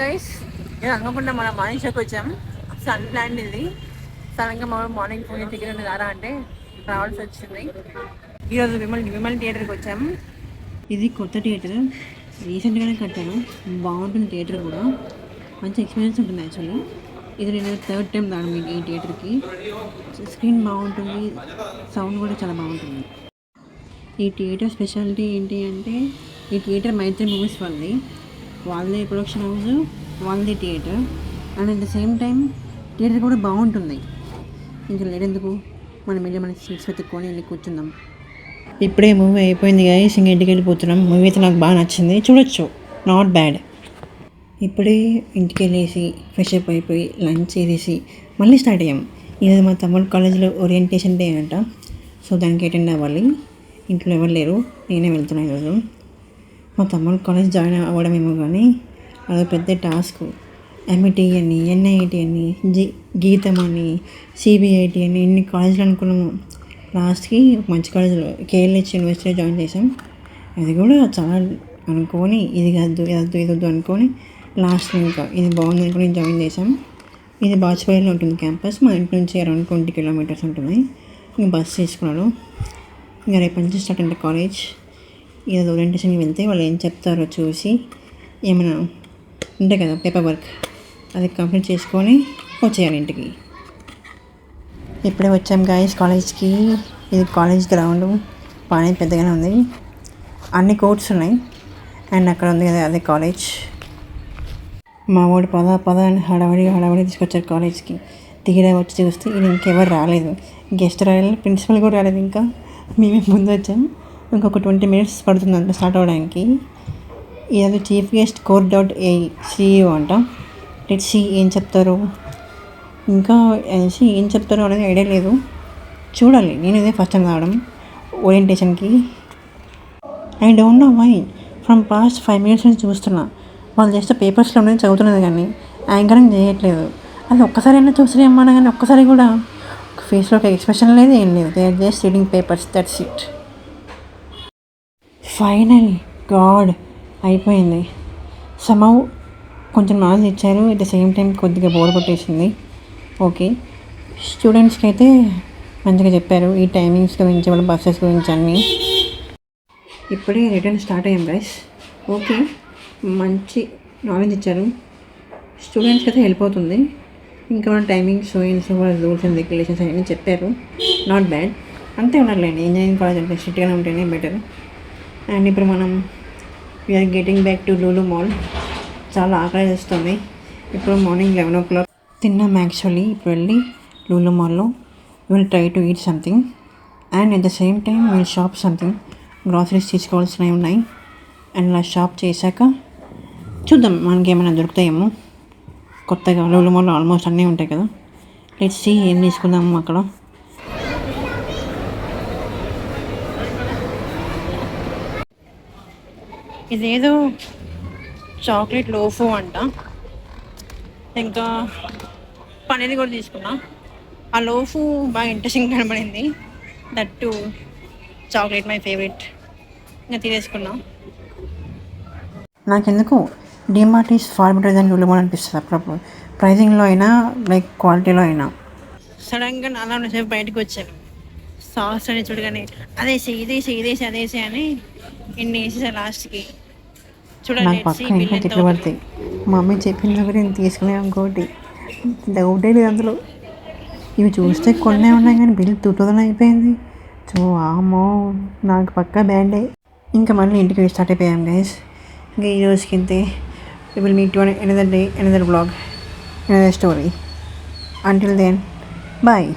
Guys, నేను అనుకోకుండా మన మార్నింగ్ షోకి వచ్చాం. సన్ ప్లాన్ ఇది సడన్గా మార్నింగ్ ఫోన్ టికెట్ ఉంది రారా అంటే రావాల్సి వచ్చింది. ఈరోజు విమల్ థియేటర్కి వచ్చాము. ఇది కొత్త థియేటర్, రీసెంట్గానే కట్టాను. బాగుంటుంది థియేటర్ కూడా, మంచి ఎక్స్పీరియన్స్ ఉంటుంది. యాక్చువల్లీ ఇది నేను థర్డ్ టైం రావడం ఈ థియేటర్కి. స్క్రీన్ బాగుంటుంది, సౌండ్ కూడా చాలా బాగుంటుంది. ఈ థియేటర్ స్పెషాలిటీ ఏంటి అంటే, ఈ థియేటర్ మైత్రి మూవీస్ వాళ్ళదే ప్రొడక్షన్ హౌస్, వాళ్ళదే theatre. And at the same time theatre కూడా బాగుంటుంది. ఇంకా లేడెందుకు, మనం వెళ్ళి మన సీట్స్ వెతుక్కొని వెళ్ళి కూర్చుందాం. ఇప్పుడే మూవీ అయిపోయింది గైస్, ఇంక ఇంటికి వెళ్ళిపోతున్నాం. మూవీ అయితే నాకు బాగా నచ్చింది, చూడొచ్చు, నాట్ బ్యాడ్. ఇప్పుడే ఇంటికి వెళ్ళేసి ఫ్రెష్ అప్ అయిపోయి లంచ్ చేసేసి మళ్ళీ స్టార్ట్ అయ్యాం. ఈరోజు మా తమ్ముడు కాలేజ్లో ఓరియంటేషన్ డే అంట, సో దానికి అటెండ్ అవ్వాలి. ఇంట్లో ఎవరు లేరు, నేనే వెళ్తున్నాను ఈరోజు. మా తమ్ముడు కాలేజ్ జాయిన్ అవ్వడమేమో కానీ అదొక పెద్ద టాస్క్. ఎంఐటి అని, ఎన్ఐటి అని, గీతం అని, సిబిఐటి అని ఇన్ని కాలేజీలు అనుకున్నాము. లాస్ట్కి మంచి కాలేజీలో కేఎల్హెచ్ యూనివర్సిటీలో జాయిన్ చేసాం. అది కూడా చాలా అనుకొని ఇది వద్దు ఇది వద్దు ఇది వద్దు అనుకొని లాస్ట్ ఇంకా ఇది బాగుంది అనుకుని జాయిన్ చేసాం. ఇది బాజ్పేయిలో ఉంటుంది క్యాంపస్. మా ఇంటి నుంచి అరౌండ్ 20 కిలోమీటర్స్ ఉంటుంది. ఇంకా బస్ తీసుకున్నాడు. ఇంకా రేపు నుంచి స్టార్ట్ అంటే కాలేజ్. ఏదో ఓరియంటేషన్కి వెళ్తే వాళ్ళు ఏం చెప్తారో చూసి ఏమైనా ఉంటాయి కదా పేపర్ వర్క్, అది కంప్లీట్ చేసుకొని వచ్చేయాలి ఇంటికి. ఇప్పుడే వచ్చాం గాయస్ కాలేజ్కి. ఇది కాలేజ్ గ్రౌండ్, బాగానే పెద్దగానే ఉంది, అన్ని కోర్ట్స్ ఉన్నాయి. అండ్ అక్కడ ఉంది కదా అదే కాలేజ్. మా వాడు పద అని హడావడి తీసుకొచ్చారు కాలేజ్కి. తీరా వచ్చి చూస్తే ఇది ఇంకెవరు రాలేదు, గెస్ట్ రాలేదు, ప్రిన్సిపల్ కూడా రాలేదు. ఇంకా మేమే ముందు వచ్చాం. ఇంకొక 20 మినిట్స్ పడుతుంది అంట స్టార్ట్ అవ్వడానికి. ఇది చీఫ్ గెస్ట్ కోర్.ఏ CEO అంట. లెట్స్ సీ ఏం చెప్తారు, ఇంకా ఏం చెప్తారో అనేది ఐడియా లేదు, చూడాలి. నేను ఇదే ఫస్ట్ టైం రావడం ఓరియంటేషన్కి. I don't know why, from past 5 minutes నుంచి చూస్తున్నా. వాళ్ళు జస్ట్ పేపర్స్లో ఉన్నది చదువుతున్నది కానీ యాంకరింగ్ చేయట్లేదు. అది ఒక్కసారైనా చూస్తారేమన్నా కానీ ఒక్కసారి కూడా ఫేస్లో ఒక ఎక్స్ప్రెషన్ లేదు, ఏం లేదు. They are just reading papers, that's it. Final గాడ్ అయిపోయింది. సమ్హౌ కొంచెం నాలెడ్జ్ ఇచ్చారు, ఎట్ ద సేమ్ టైం కొద్దిగా బోర్ కొట్టేసింది. ఓకే, స్టూడెంట్స్కి అయితే మంచిగా చెప్పారు ఈ టైమింగ్స్ గురించి, వాళ్ళ బస్సెస్ గురించి అన్నీ. ఇప్పుడే రిటర్న్ స్టార్ట్ అయ్యాం గైస్. ఓకే, మంచి నాలెడ్జ్ ఇచ్చారు. స్టూడెంట్స్కి అయితే హెల్ప్ అవుతుంది. ఇంకా వాళ్ళ టైమింగ్స్, వాళ్ళ రూల్స్ అండ్ రెగ్యులేషన్స్ అవన్నీ చెప్పారు, నాట్ బ్యాడ్. అంతే ఉండాలండి, ఇంజనీరింగ్ కాలేజ్ అంటే స్ట్రిక్ట్గానే ఉంటేనే బెటర్. అండ్ ఇప్పుడు మనం we're getting back to Lulu mall. చాలా ఆకలి వేస్తుంది. ఇప్పుడు మార్నింగ్ 11 o'clock తిన్నాం యాక్చువల్లీ. ఇప్పుడు వెళ్ళి లూలు మాల్లో will try to eat something and at the same time will shop something. Groceries తీసుకోవాల్సినవి ఉన్నాయి. అండ్ అలా షాప్ చేశాక చూద్దాం మనకి ఏమైనా దొరుకుతాయేమో కొత్తగా. లూలు మాల్లో ఆల్మోస్ట్ అన్నీ ఉంటాయి కదా, లెట్స్ సీ ఏం తీసుకుందాము అక్కడ. ఇదేదో చాక్లెట్ లోఫో అంట, ఇంకా పన్నీర్ కూడా తీసుకున్నా. ఆ లోఫు బాగా ఇంట్రెస్టింగ్ కనబడింది, దట్టు చాక్లెట్ మై ఫేవరెట్. ఇంకా తీసేసుకున్నా. నాకెందుకు DMart is far better than Lulu mall అనిపిస్తుంది అప్పుడప్పుడు, ప్రైజింగ్లో అయినా లైక్ క్వాలిటీలో అయినా. సడన్గా అలా ఉన్నసేపు బయటకు వచ్చాను. సాస్ అని చూడగానే అదేసి అదేసి అని ఎన్ని వేసేసా లాస్ట్కి. నాకు పక్కన ఇంకా తిట్లు పడతాయి. మా మమ్మీ చెప్పిన దగ్గర నేను తీసుకునే ఇంకోటి డౌటే లేదు అందులో. ఇవి చూస్తే కొన్నే ఉన్నాయి కానీ బిల్ 2000 అయిపోయింది. సో ఆమో, నాకు పక్కా బ్యాండే. ఇంకా మళ్ళీ ఇంటికి స్టార్ట్ అయిపోయాం గైస్. ఇంకా ఈ రోజుకి ఇంతే. We will meet you on another day, another vlog, another story. Until then, bye.